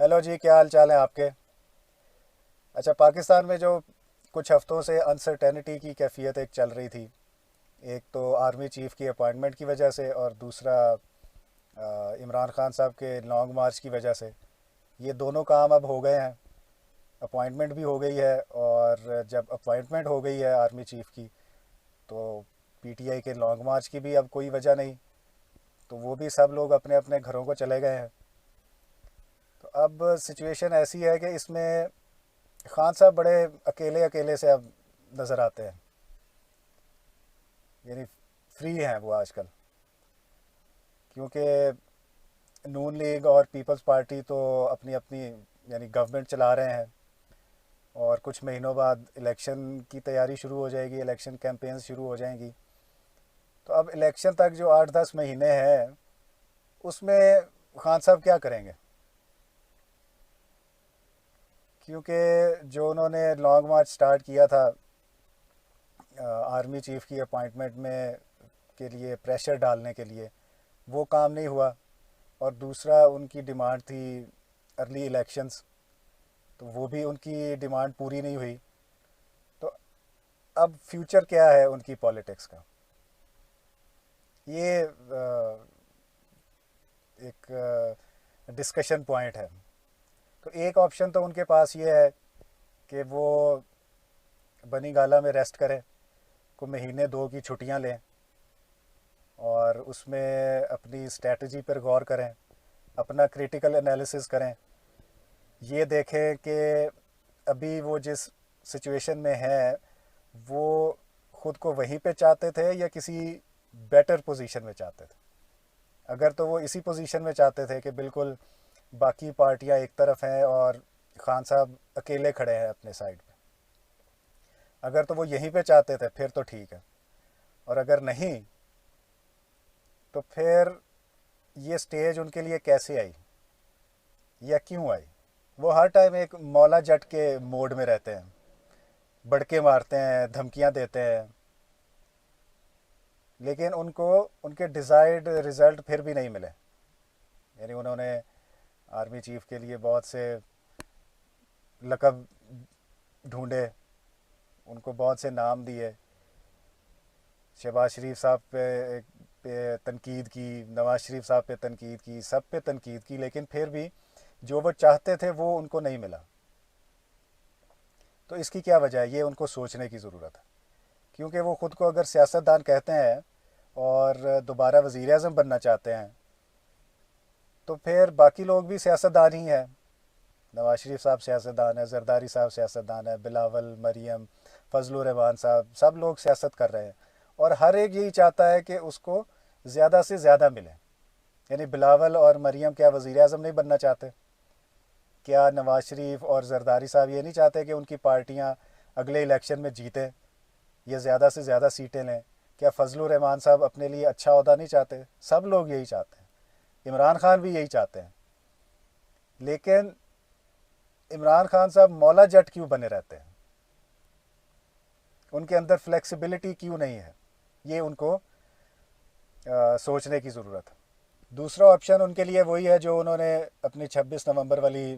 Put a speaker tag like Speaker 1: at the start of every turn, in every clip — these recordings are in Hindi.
Speaker 1: हेलो जी, क्या हाल चाल है आपके। अच्छा, पाकिस्तान में जो कुछ हफ्तों से अनसर्टेनिटी की कैफियत एक चल रही थी। एक तो आर्मी चीफ़ की अपॉइंटमेंट की वजह से, और दूसरा इमरान खान साहब के लॉन्ग मार्च की वजह से। ये दोनों काम अब हो गए हैं। अपॉइंटमेंट भी हो गई है, और जब अपॉइंटमेंट हो गई है आर्मी चीफ़ की, तो पीटीआई के लॉन्ग मार्च की भी अब कोई वजह नहीं। तो वो भी सब लोग अपने अपने घरों को चले गए हैं। तो अब सिचुएशन ऐसी है कि इसमें खान साहब बड़े अकेले अकेले से अब नज़र आते हैं। यानी फ्री हैं वो आजकल, क्योंकि नून लीग और पीपल्स पार्टी तो अपनी अपनी यानी गवर्नमेंट चला रहे हैं। और कुछ महीनों बाद इलेक्शन की तैयारी शुरू हो जाएगी, इलेक्शन कैंपेन शुरू हो जाएंगी। तो अब इलेक्शन तक जो 8-10 महीने हैं, उसमें खान साहब क्या करेंगे। क्योंकि जो उन्होंने लॉन्ग मार्च स्टार्ट किया था आर्मी चीफ़ की अपॉइंटमेंट में के लिए, प्रेशर डालने के लिए, वो काम नहीं हुआ। और दूसरा उनकी डिमांड थी अर्ली इलेक्शंस, तो वो भी उनकी डिमांड पूरी नहीं हुई। तो अब फ्यूचर क्या है उनकी पॉलिटिक्स का, ये एक डिस्कशन पॉइंट है। तो एक ऑप्शन तो उनके पास ये है कि वो बनी गाला में रेस्ट करें, को महीने दो की छुट्टियां लें, और उसमें अपनी स्ट्रेटजी पर गौर करें, अपना क्रिटिकल एनालिसिस करें। ये देखें कि अभी वो जिस सिचुएशन में है, वो खुद को वहीं पे चाहते थे या किसी बेटर पोजीशन में चाहते थे। अगर तो वो इसी पोजीशन में चाहते थे कि बिल्कुल बाकी पार्टियां एक तरफ हैं और खान साहब अकेले खड़े हैं अपने साइड पे, अगर तो वो यहीं पे चाहते थे फिर तो ठीक है। और अगर नहीं, तो फिर ये स्टेज उनके लिए कैसे आई या क्यों आई। वो हर टाइम एक मौला जट के मोड में रहते हैं, बड़के मारते हैं, धमकियां देते हैं, लेकिन उनको उनके डिज़ायर्ड रिज़ल्ट फिर भी नहीं मिले। यानी उन्होंने आर्मी चीफ़ के लिए बहुत से लकब ढूंढे, उनको बहुत से नाम दिए, शहबाज शरीफ साहब पे तनकीद की, नवाज शरीफ साहब पे तनकीद की, सब पे तनकीद की, लेकिन फिर भी जो वो चाहते थे वो उनको नहीं मिला। तो इसकी क्या वजह है, ये उनको सोचने की ज़रूरत है। क्योंकि वो ख़ुद को अगर सियासतदान कहते हैं और दोबारा वज़ीर आज़म बनना चाहते हैं, तो फिर बाकी लोग भी सियासतदान ही हैं। नवाज शरीफ साहब सियासतदान है, जरदारी साहब सियासतदान है, बिलावल, मरियम, फजलुर रहमान साहब, सब लोग सियासत कर रहे हैं। और हर एक यही चाहता है कि उसको ज़्यादा से ज़्यादा मिले। यानी बिलावल और मरियम क्या वज़ीर आज़म नहीं बनना चाहते? क्या नवाज शरीफ और जरदारी साहब ये नहीं चाहते कि उनकी पार्टियां अगले इलेक्शन में जीतें, ये ज़्यादा से ज़्यादा सीटें लें? क्या फजलुर रहमान साहब अपने लिए अच्छा अहदा नहीं चाहते? सब लोग यही चाहते हैं। इमरान खान भी यही चाहते हैं। लेकिन इमरान खान साहब मौला जट क्यों बने रहते हैं? उनके अंदर फ्लेक्सिबिलिटी क्यों नहीं है? ये उनको सोचने की ज़रूरत है। दूसरा ऑप्शन उनके लिए वही है जो उन्होंने अपनी 26 नवंबर वाली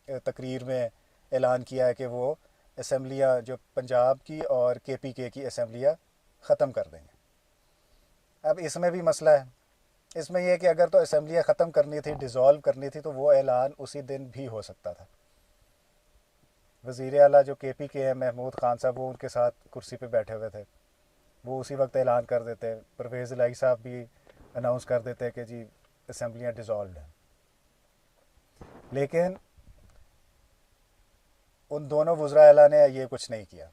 Speaker 1: तकरीर में ऐलान किया है कि वो असम्बलियाँ जो पंजाब की और केपीके की असम्बलियाँ ख़त्म कर देंगे। अब इसमें भी मसला है। इसमें यह कि अगर तो असम्बलियाँ ख़त्म करनी थी, डिज़ोल्व करनी थी, तो वो ऐलान उसी दिन भी हो सकता था। वज़ीर आला जो केपीके है महमूद खान साहब, वो उनके साथ कुर्सी पे बैठे हुए थे, वो उसी वक्त ऐलान कर देते। परवेज़ इलाही साहब भी अनाउंस कर देते कि जी असम्बलियाँ डिज़ोल्व हैं। लेकिन उन दोनों वज़रा आला ने ये कुछ नहीं किया।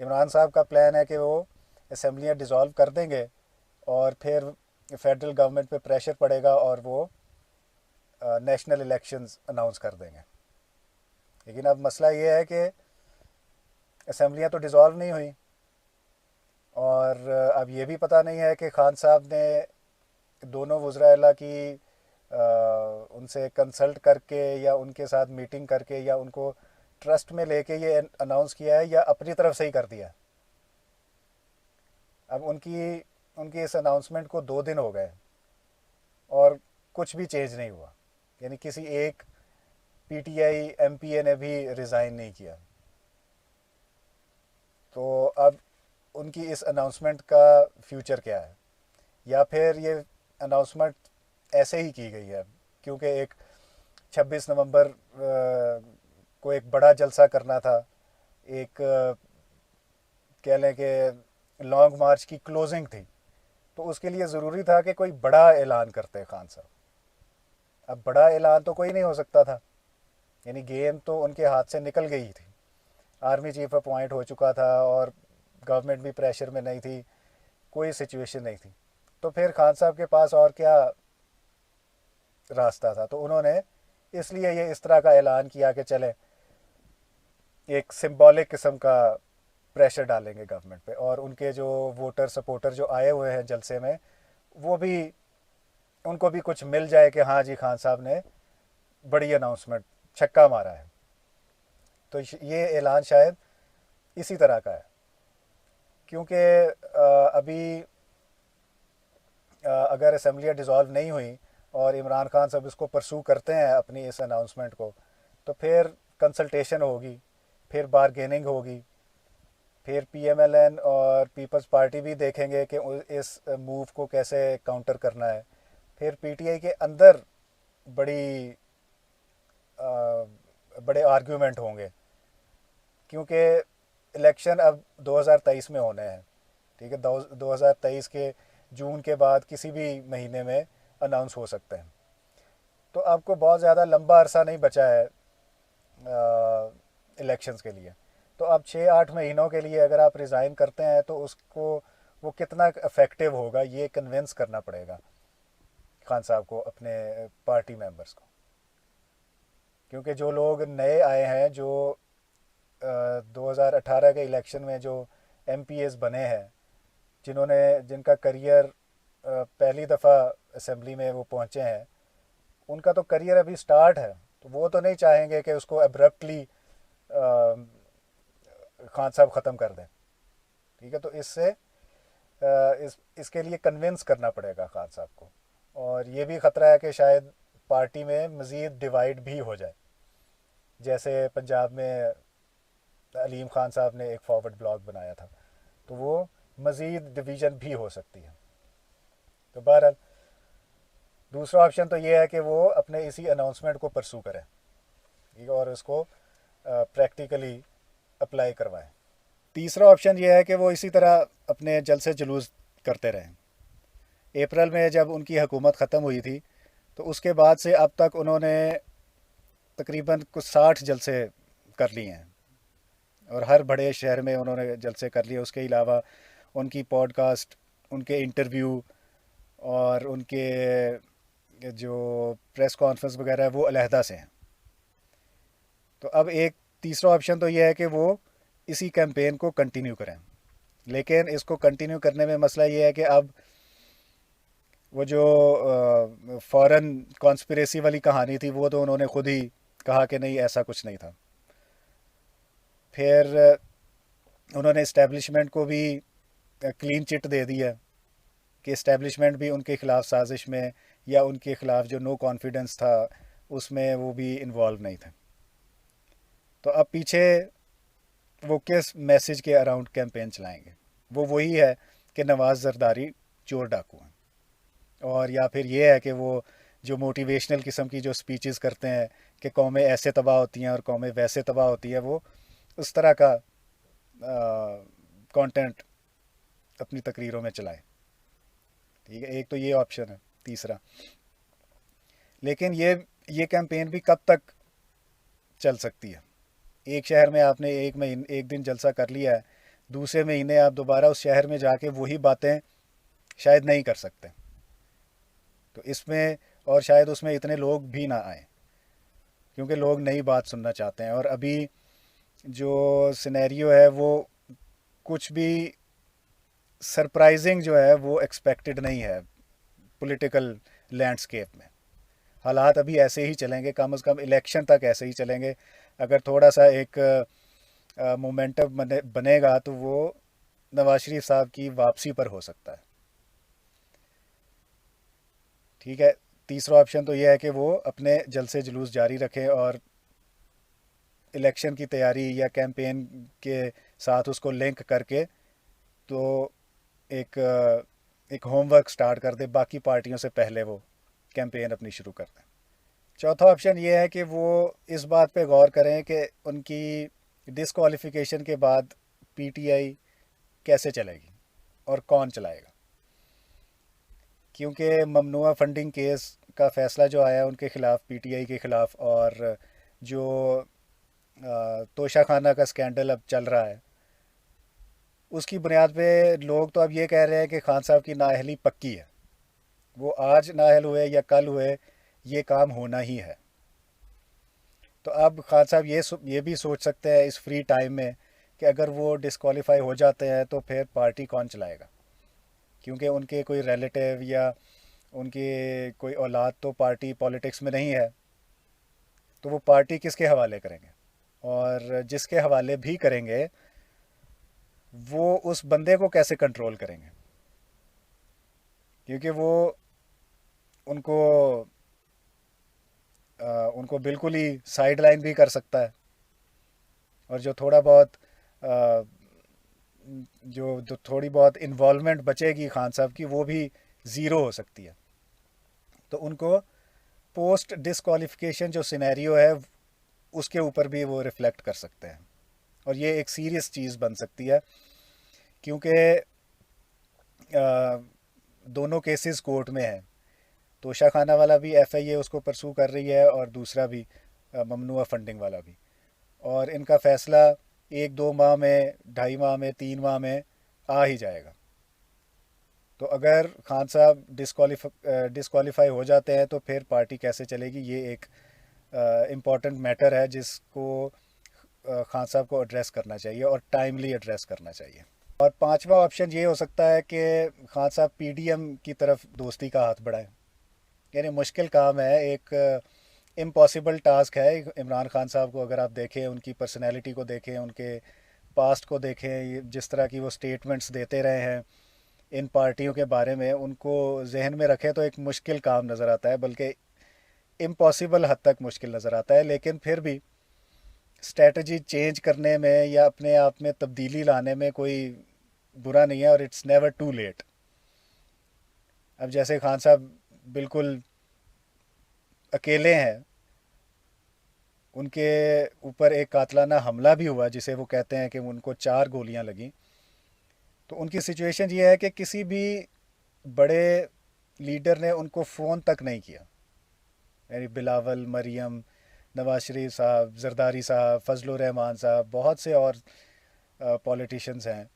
Speaker 1: इमरान साहब का प्लान है कि वो असम्बलियाँ डिज़ोल्व कर देंगे, और फिर फेडरल गवर्नमेंट पे प्रेशर पड़ेगा और वो नेशनल इलेक्शंस अनाउंस कर देंगे। लेकिन अब मसला ये है कि असम्बलियाँ तो डिज़ोल्व नहीं हुई, और अब ये भी पता नहीं है कि खान साहब ने दोनों वज़रा अला की उनसे कंसल्ट करके या उनके साथ मीटिंग करके या उनको ट्रस्ट में लेके ये अनाउंस किया है, या अपनी तरफ से ही कर दिया। अब उनकी उनकी इस अनाउंसमेंट को 2 दिन हो गए और कुछ भी चेंज नहीं हुआ। यानी किसी एक पीटीआई एमपीए ने भी रिज़ाइन नहीं किया। तो अब उनकी इस अनाउंसमेंट का फ्यूचर क्या है, या फिर ये अनाउंसमेंट ऐसे ही की गई है क्योंकि एक 26 नवंबर को एक बड़ा जलसा करना था, एक कह लें कि लॉन्ग मार्च की क्लोजिंग थी, तो उसके लिए ज़रूरी था कि कोई बड़ा ऐलान करते खान साहब। अब बड़ा ऐलान तो कोई नहीं हो सकता था, यानी गेम तो उनके हाथ से निकल गई थी। आर्मी चीफ अपॉइंट हो चुका था और गवर्नमेंट भी प्रेशर में नहीं थी, कोई सिचुएशन नहीं थी। तो फिर खान साहब के पास और क्या रास्ता था? तो उन्होंने इसलिए ये इस तरह का ऐलान किया कि चले एक सिंबॉलिक किस्म का प्रेशर डालेंगे गवर्नमेंट पे, और उनके जो वोटर सपोर्टर जो आए हुए हैं जलसे में, वो भी, उनको भी कुछ मिल जाए कि हाँ जी खान साहब ने बड़ी अनाउंसमेंट, छक्का मारा है। तो ये ऐलान शायद इसी तरह का है, क्योंकि अभी अगर असम्बलियाँ डिज़ोल्व नहीं हुई और इमरान खान साहब इसको परसू करते हैं अपनी इस अनाउंसमेंट को, तो फिर कंसल्टेशन होगी, फिर बारगेनिंग होगी, फिर पीएमएलएन और पीपल्स पार्टी भी देखेंगे कि इस मूव को कैसे काउंटर करना है। फिर पीटीआई के अंदर बड़ी बड़े आर्ग्यूमेंट होंगे, क्योंकि इलेक्शन अब 2023 में होने हैं। ठीक है, 2023 के जून के बाद किसी भी महीने में अनाउंस हो सकते हैं। तो आपको बहुत ज़्यादा लंबा अरसा नहीं बचा है इलेक्शंस के लिए। तो अब 6-8 महीनों के लिए अगर आप रिज़ाइन करते हैं तो उसको, वो कितना इफ़ेक्टिव होगा, ये कन्विंस करना पड़ेगा खान साहब को, अपने पार्टी मेंबर्स को। क्योंकि जो लोग नए आए हैं, जो 2018 के इलेक्शन में जो एमपीएस बने हैं, जिनका करियर पहली दफ़ा असेंबली में वो पहुँचे हैं, उनका तो करियर अभी स्टार्ट है, तो वो तो नहीं चाहेंगे कि उसको एब्रप्टली खान साहब ख़त्म कर दें। ठीक है, तो इससे इसके लिए कन्विंस करना पड़ेगा खान साहब को। और ये भी ख़तरा है कि शायद पार्टी में मज़ीद डिवाइड भी हो जाए, जैसे पंजाब में अलीम खान साहब ने एक फॉरवर्ड ब्लॉग बनाया था, तो वो मज़ीद डिवीज़न भी हो सकती है। तो बहरहाल दूसरा ऑप्शन तो ये है कि वो अपने इसी अनाउंसमेंट को परसू करें, ठीक है, और उसको प्रैक्टिकली अप्लाई करवाएं। तीसरा ऑप्शन ये है कि वो इसी तरह अपने जलसे जुलूस करते रहें। अप्रैल में जब उनकी हुकूमत ख़त्म हुई थी, तो उसके बाद से अब तक उन्होंने तकरीबन कुछ 60 जलसे कर लिए हैं, और हर बड़े शहर में उन्होंने जलसे कर लिए। उसके अलावा उनकी पॉडकास्ट, उनके इंटरव्यू और उनके जो प्रेस कॉन्फ्रेंस वगैरह है वो अलहदा से हैं। तो अब एक तीसरा ऑप्शन तो ये है कि वो इसी कैंपेन को कंटिन्यू करें, लेकिन इसको कंटिन्यू करने में मसला ये है कि अब वो जो फॉरेन कॉन्स्पिरेसी वाली कहानी थी, वो तो उन्होंने खुद ही कहा कि नहीं, ऐसा कुछ नहीं था। फिर उन्होंने इस्टेब्लिशमेंट को भी क्लीन चिट दे दी है कि इस्टेब्लिशमेंट भी उनके ख़िलाफ़ साजिश में, या उनके ख़िलाफ़ जो नो कॉन्फिडेंस था उसमें वो भी इन्वॉल्व नहीं थे। तो अब पीछे वो किस मैसेज के अराउंड कैंपेन चलाएंगे? वो वही है कि नवाज़ जरदारी चोर डाकू हैं, और या फिर ये है कि वो जो मोटिवेशनल किस्म की जो स्पीचेस करते हैं कि कौमें ऐसे तबाह होती हैं और कौमें वैसे तबाह होती है, वो उस तरह का कंटेंट अपनी तकरीरों में चलाएं। ठीक है, एक तो ये ऑप्शन है तीसरा। लेकिन ये कैंपेन भी कब तक चल सकती है? एक शहर में आपने एक दिन जलसा कर लिया है, दूसरे महीने आप दोबारा उस शहर में जाके वही बातें शायद नहीं कर सकते। तो इसमें, और शायद उसमें इतने लोग भी ना आए, क्योंकि लोग नई बात सुनना चाहते हैं। और अभी जो सिनेरियो है वो कुछ भी सरप्राइजिंग जो है वो एक्सपेक्टेड नहीं है पॉलिटिकल लैंडस्केप में। हालात अभी ऐसे ही चलेंगे, कम से कम इलेक्शन तक ऐसे ही चलेंगे। अगर थोड़ा सा एक मोमेंटम बनेगा तो वो नवाज शरीफ साहब की वापसी पर हो सकता है। ठीक है, तीसरा ऑप्शन तो ये है कि वो अपने जलसे जुलूस जारी रखें और इलेक्शन की तैयारी या कैंपेन के साथ उसको लिंक करके तो एक एक होमवर्क स्टार्ट कर दे बाकी पार्टियों से पहले वो कैंपेन अपनी शुरू कर दें। चौथा ऑप्शन ये है कि वो इस बात पे गौर करें कि उनकी डिसक्वालिफिकेशन के बाद पीटीआई कैसे चलेगी और कौन चलाएगा, क्योंकि ममनुआ फंडिंग केस का फैसला जो आया उनके ख़िलाफ़, पीटीआई के ख़िलाफ़, और जो तोशाखाना का स्कैंडल अब चल रहा है उसकी बुनियाद पे लोग तो अब ये कह रहे हैं कि खान साहब की नाअहली पक्की है, वो आज नाअहल हुए या कल हुए ये काम होना ही है। तो अब खान साहब ये भी सोच सकते हैं इस फ्री टाइम में कि अगर वो डिस्क्वालीफाई हो जाते हैं तो फिर पार्टी कौन चलाएगा, क्योंकि उनके कोई रिलेटिव या उनकी कोई औलाद तो पार्टी पॉलिटिक्स में नहीं है, तो वो पार्टी किसके हवाले करेंगे, और जिसके हवाले भी करेंगे वो उस बंदे को कैसे कंट्रोल करेंगे, क्योंकि वो उनको उनको बिल्कुल ही साइड लाइन भी कर सकता है, और जो थोड़ा बहुत अ, जो थोड़ी बहुत इन्वॉल्वमेंट बचेगी खान साहब की वो भी ज़ीरो हो सकती है। तो उनको पोस्ट डिस्क्वालिफिकेशन जो सिनेरियो है उसके ऊपर भी वो रिफ्लेक्ट कर सकते हैं, और ये एक सीरियस चीज़ बन सकती है, क्योंकि दोनों केसेस कोर्ट में हैं। तोशाखाना वाला भी एफआईए उसको परसू कर रही है और दूसरा भी ममनुआ फंडिंग वाला भी, और इनका फ़ैसला 1-2 माह में, 2.5 माह में, 3 माह में आ ही जाएगा। तो अगर खान साहब डिस्क्वालीफाई हो जाते हैं तो फिर पार्टी कैसे चलेगी, ये एक इम्पॉर्टेंट मैटर है जिसको खान साहब को एड्रेस करना चाहिए और टाइमली एड्रेस करना चाहिए। और पांचवा ऑप्शन ये हो सकता है कि खान साहब पीडीएम की तरफ दोस्ती का हाथ बढ़ाएं। यानी मुश्किल काम है, एक इम्पॉसिबल टास्क है इमरान खान साहब को। अगर आप देखें उनकी पर्सनैलिटी को देखें, उनके पास्ट को देखें, जिस तरह की वो स्टेटमेंट्स देते रहे हैं इन पार्टियों के बारे में, उनको जहन में रखें तो एक मुश्किल काम नज़र आता है, बल्कि इम्पॉसिबल हद तक मुश्किल नज़र आता है। लेकिन फिर भी स्ट्रेटजी चेंज करने में या अपने आप में तब्दीली लाने में कोई बुरा नहीं है, और इट्स नेवर टू लेट। अब जैसे खान साहब बिल्कुल अकेले हैं, उनके ऊपर एक कातलाना हमला भी हुआ जिसे वो कहते हैं कि उनको 4 गोलियां लगी। तो उनकी सिचुएशन ये है कि किसी भी बड़े लीडर ने उनको फ़ोन तक नहीं किया, यानी बिलावल, मरियम, नवाज शरीफ साहब, जरदारी साहब, फजलुर रहमान साहब, बहुत से और पॉलिटिशियंस हैं,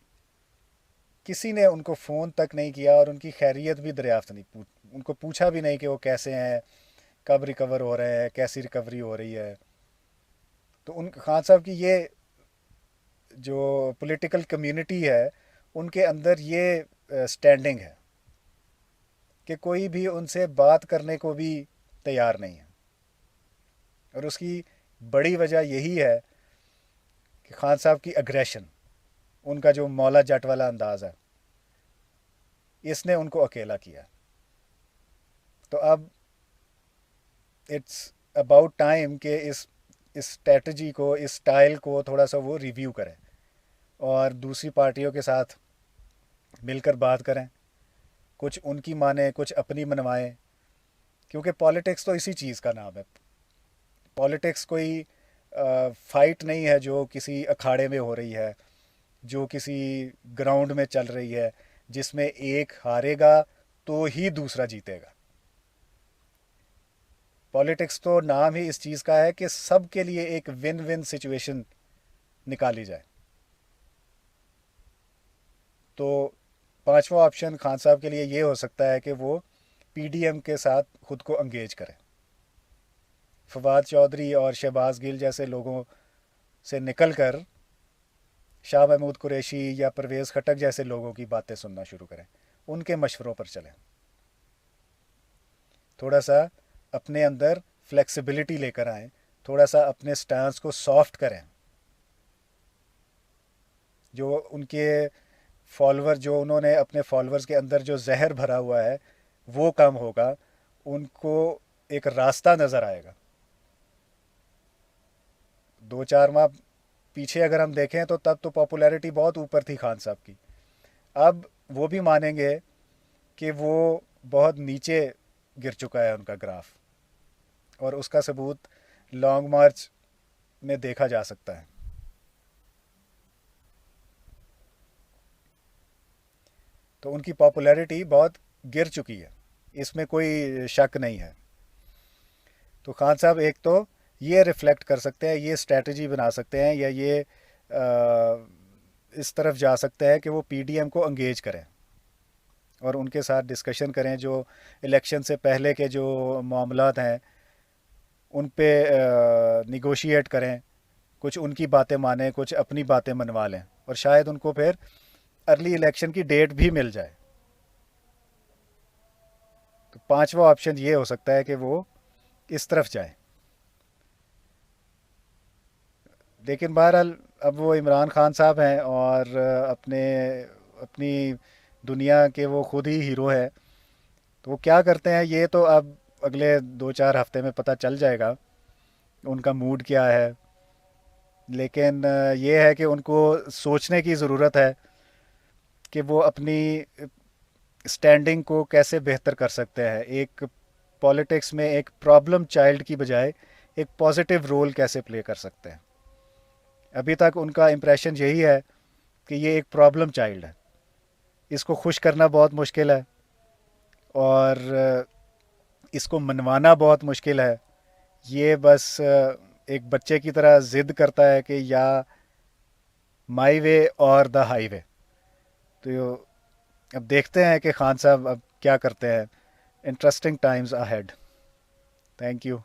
Speaker 1: किसी ने उनको फ़ोन तक नहीं किया और उनकी खैरियत भी दरियाफ्त नहीं, उनको पूछा भी नहीं कि वो कैसे हैं, कब रिकवर हो रहे हैं, कैसी रिकवरी हो रही है। तो उन खान साहब की ये जो पॉलिटिकल कम्युनिटी है उनके अंदर ये स्टैंडिंग है कि कोई भी उनसे बात करने को भी तैयार नहीं है। और उसकी बड़ी वजह यही है कि खान साहब की अग्रेशन, उनका जो मौला जट वाला अंदाज़ है, इसने उनको अकेला किया। तो अब इट्स अबाउट टाइम कि इस स्ट्रेटजी को, इस स्टाइल को थोड़ा सा वो रिव्यू करें और दूसरी पार्टियों के साथ मिलकर बात करें, कुछ उनकी माने, कुछ अपनी मनवाएं, क्योंकि पॉलिटिक्स तो इसी चीज़ का नाम है। पॉलिटिक्स कोई फाइट नहीं है जो किसी अखाड़े में हो रही है, जो किसी ग्राउंड में चल रही है जिसमें एक हारेगा तो ही दूसरा जीतेगा। पॉलिटिक्स तो नाम ही इस चीज़ का है कि सब के लिए एक विन विन सिचुएशन निकाली जाए। तो पांचवा ऑप्शन खान साहब के लिए ये हो सकता है कि वो पीडीएम के साथ खुद को अंगेज करें, फवाद चौधरी और शहबाज गिल जैसे लोगों से निकल कर शाह महमूद कुरैशी या परवेज़ खटक जैसे लोगों की बातें सुनना शुरू करें, उनके मशवरों पर चलें, थोड़ा सा अपने अंदर फ्लेक्सिबिलिटी लेकर आएँ, थोड़ा सा अपने स्टांस को सॉफ्ट करें। जो उनके फॉलोअर, जो उन्होंने अपने फॉलोअर्स के अंदर जो जहर भरा हुआ है वो कम होगा, उनको एक रास्ता नज़र आएगा। 2-4 माह पीछे अगर हम देखें तो तब तो पॉपुलैरिटी बहुत ऊपर थी खान साहब की। अब वो भी मानेंगे कि वो बहुत नीचे गिर चुका है उनका ग्राफ, और उसका सबूत लॉन्ग मार्च में देखा जा सकता है। तो उनकी पॉपुलैरिटी बहुत गिर चुकी है, इसमें कोई शक नहीं है। तो खान साहब एक तो ये रिफ्लेक्ट कर सकते हैं, ये स्ट्रेटजी बना सकते हैं, या ये इस तरफ जा सकते हैं कि वो पीडीएम को एंगेज करें और उनके साथ डिस्कशन करें, जो इलेक्शन से पहले के जो मामलात हैं उन पे निगोशिएट करें, कुछ उनकी बातें मानें, कुछ अपनी बातें मनवा लें, और शायद उनको फिर अर्ली इलेक्शन की डेट भी मिल जाए। तो पांचवा ऑप्शन ये हो सकता है कि वो इस तरफ जाए। लेकिन बहरहाल अब वो इमरान खान साहब हैं और अपनी दुनिया के वो खुद ही हीरो हैं। तो वो क्या करते हैं ये तो अब अगले 2-4 हफ्ते में पता चल जाएगा उनका मूड क्या है। लेकिन ये है कि उनको सोचने की ज़रूरत है कि वो अपनी स्टैंडिंग को कैसे बेहतर कर सकते हैं, एक पॉलिटिक्स में एक प्रॉब्लम चाइल्ड की बजाय एक पॉजिटिव रोल कैसे प्ले कर सकते हैं। अभी तक उनका इम्प्रेशन यही है कि ये एक प्रॉब्लम चाइल्ड है, इसको खुश करना बहुत मुश्किल है, और इसको मनवाना बहुत मुश्किल है। ये बस एक बच्चे की तरह ज़िद करता है कि या माई वे और द हाईवे। तो अब देखते हैं कि खान साहब अब क्या करते हैं। Interesting times ahead. Thank you.